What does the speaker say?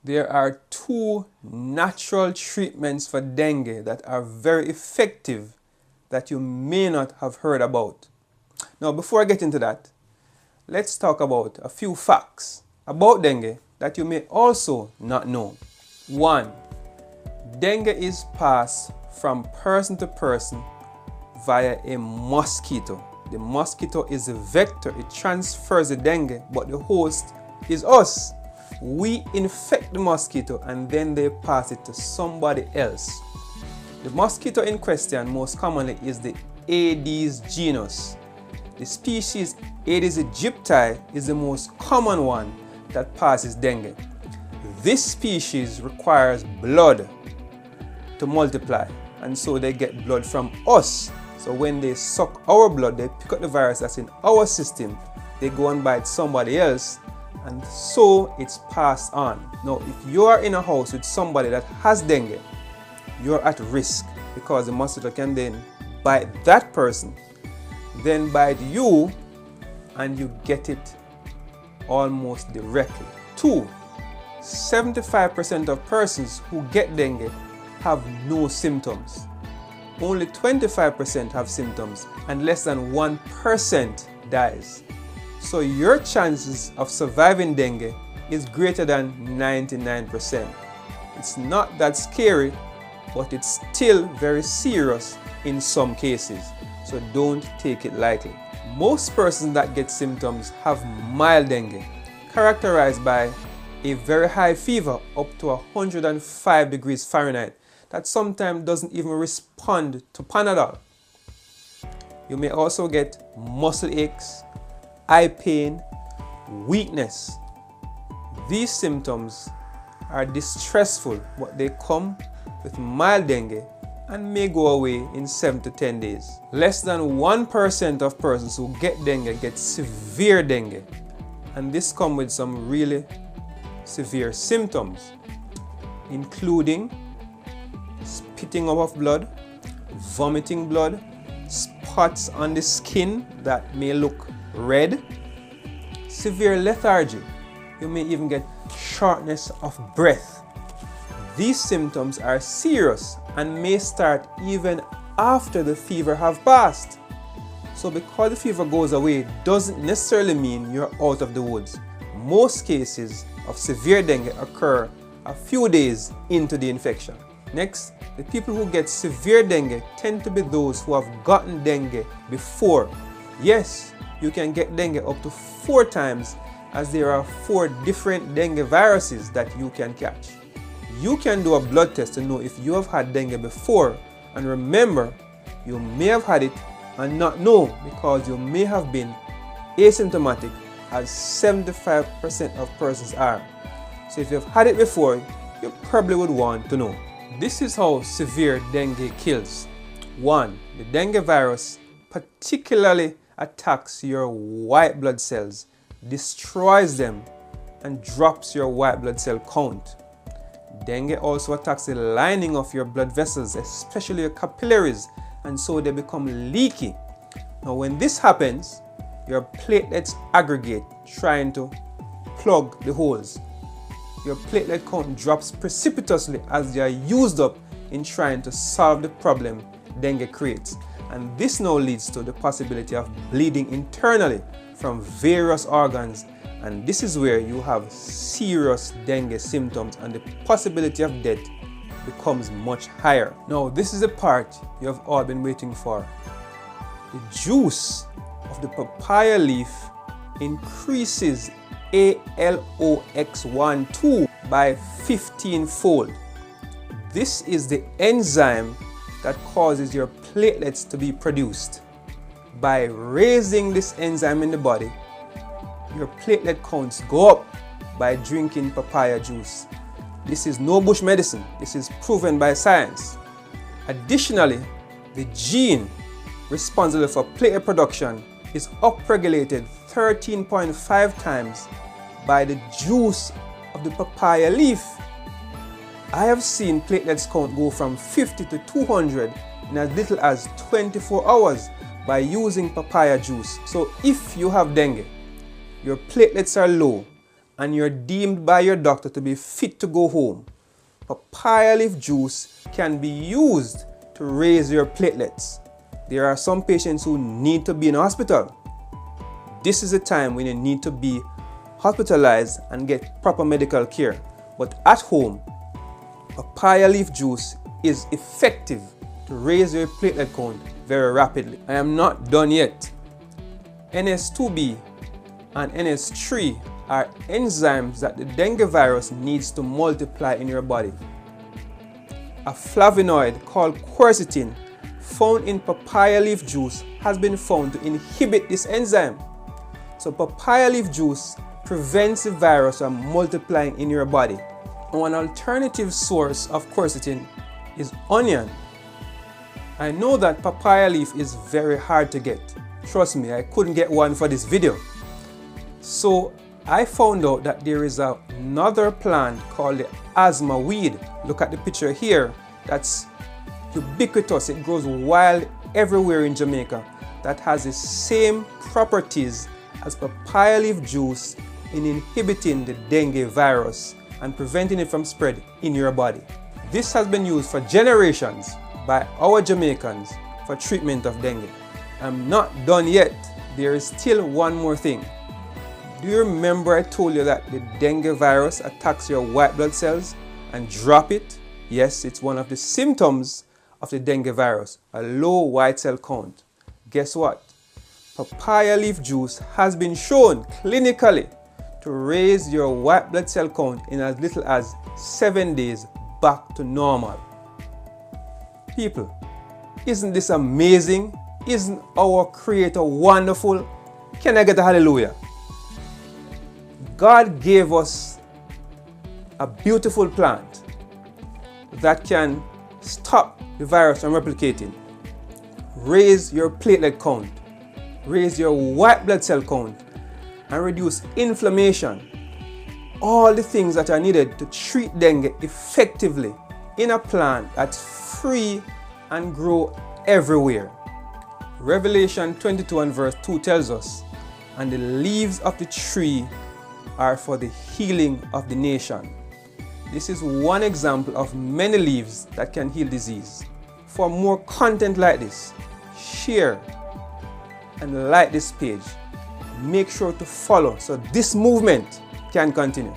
There are two natural treatments for dengue that are very effective that you may not have heard about. Now, before I get into that, let's talk about a few facts about dengue that you may also not know. 1. Dengue is passed from person to person via a mosquito. The mosquito is the vector, it transfers the dengue, but the host is us. We infect the mosquito and then they pass it to somebody else. The mosquito in question most commonly is the Aedes genus. The species Aedes aegypti is the most common one that passes dengue. This species requires blood to multiply, and so they get blood from us. So when they suck our blood, they pick up the virus that's in our system, they go and bite somebody else, and so it's passed on. Now, if you are in a house with somebody that has dengue, you're at risk because the mosquito can then bite that person, then bite you, and you get it almost directly. 2. 75% of persons who get dengue have no symptoms. Only 25% have symptoms and less than 1% dies. So your chances of surviving dengue is greater than 99%. It's not that scary, but it's still very serious in some cases. So don't take it lightly. Most persons that get symptoms have mild dengue, characterized by a very high fever up to 105 degrees Fahrenheit that sometimes doesn't even respond to Panadol. You may also get muscle aches, eye pain, weakness. These symptoms are distressful, but they come with mild dengue and may go away in 7 to 10 days. Less than 1% of persons who get dengue get severe dengue, and this comes with some really severe symptoms, including spitting up of blood, vomiting blood, spots on the skin that may look red, severe lethargy. You may even get shortness of breath. These symptoms are serious and may start even after the fever have passed. So because the fever goes away doesn't necessarily mean you're out of the woods. Most cases of severe dengue occur a few days into the infection. Next, the people who get severe dengue tend to be those who have gotten dengue before. Yes, you can get dengue up to 4 times, as there are 4 different dengue viruses that you can catch. You can do a blood test to know if you have had dengue before, and remember, you may have had it and not know because you may have been asymptomatic, as 75% of persons are. So if you've had it before, you probably would want to know. This is how severe dengue kills. 1. The dengue virus particularly attacks your white blood cells, destroys them, and drops your white blood cell count. Dengue also attacks the lining of your blood vessels, especially your capillaries, and so they become leaky. Now when this happens, your platelets aggregate, trying to plug the holes. Your platelet count drops precipitously as they are used up in trying to solve the problem dengue creates. And this now leads to the possibility of bleeding internally from various organs, and this is where you have serious dengue symptoms and the possibility of death becomes much higher. Now this is the part you have all been waiting for. The juice of the papaya leaf increases ALOX12 by 15-fold. This is the enzyme that causes your platelets to be produced. By raising this enzyme in the body, your platelet counts go up by drinking papaya juice. This is no bush medicine. This is proven by science. Additionally, the gene responsible for platelet production is upregulated 13.5 times by the juice of the papaya leaf. I have seen platelets count go from 50 to 200 in as little as 24 hours by using papaya juice. So if you have dengue, your platelets are low, and you're deemed by your doctor to be fit to go home, papaya leaf juice can be used to raise your platelets. There are some patients who need to be in hospital. This is a time when you need to be hospitalized and get proper medical care. But at home, papaya leaf juice is effective to raise your platelet count very rapidly. I am not done yet. NS2B and NS3 are enzymes that the dengue virus needs to multiply in your body. A flavonoid called quercetin found in papaya leaf juice has been found to inhibit this enzyme. So papaya leaf juice prevents the virus from multiplying in your body. One alternative source of quercetin is onion. I know that papaya leaf is very hard to get. Trust me, I couldn't get one for this video. So I found out that there is another plant called the asthma weed. Look at the picture here. That's ubiquitous. It grows wild everywhere in Jamaica. That has the same properties as papaya leaf juice in inhibiting the dengue virus and preventing it from spread in your body. This has been used for generations by our Jamaicans for treatment of dengue. I'm not done yet. There is still one more thing. Do you remember I told you that the dengue virus attacks your white blood cells and drop it? Yes, it's one of the symptoms of the dengue virus, a low white cell count. Guess what? Papaya leaf juice has been shown clinically to raise your white blood cell count in as little as 7 days back to normal. People, isn't this amazing? Isn't our Creator wonderful? Can I get a hallelujah? God gave us a beautiful plant that can stop the virus from replicating, raise your platelet count, raise your white blood cell count, and reduce inflammation. All the things that are needed to treat dengue effectively in a plant that's free and grow everywhere. Revelation 22 and verse 2 tells us, "And the leaves of the tree are for the healing of the nation." This is one example of many leaves that can heal disease. For more content like this, share and like this page. Make sure to follow so this movement can continue.